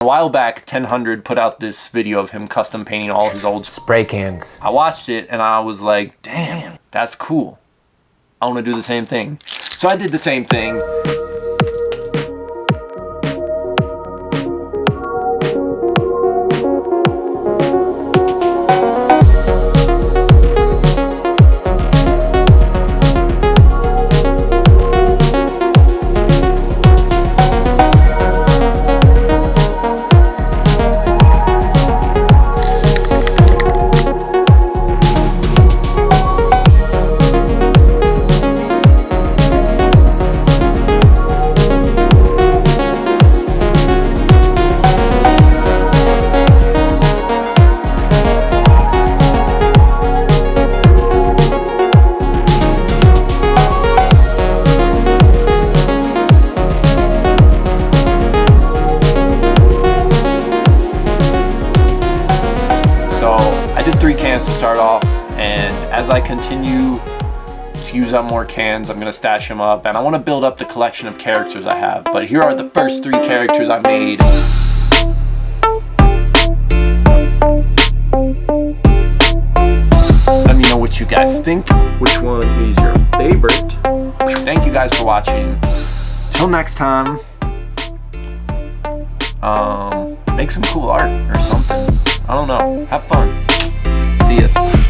A while back, 1000 put out this video of him custom painting all his old spray cans. I watched it and I was like, damn, that's cool. I want to do the same thing. So I did the same thing. I did 3 cans to start off, and as I continue to use up more cans, I'm going to stash them up, and I want to build up the collection of characters I have. But here are the first 3 characters I made. Let me know what you guys think. Which one is your favorite? Thank you guys for watching. Till next time, make some cool art or something. I don't know. Have fun. See ya.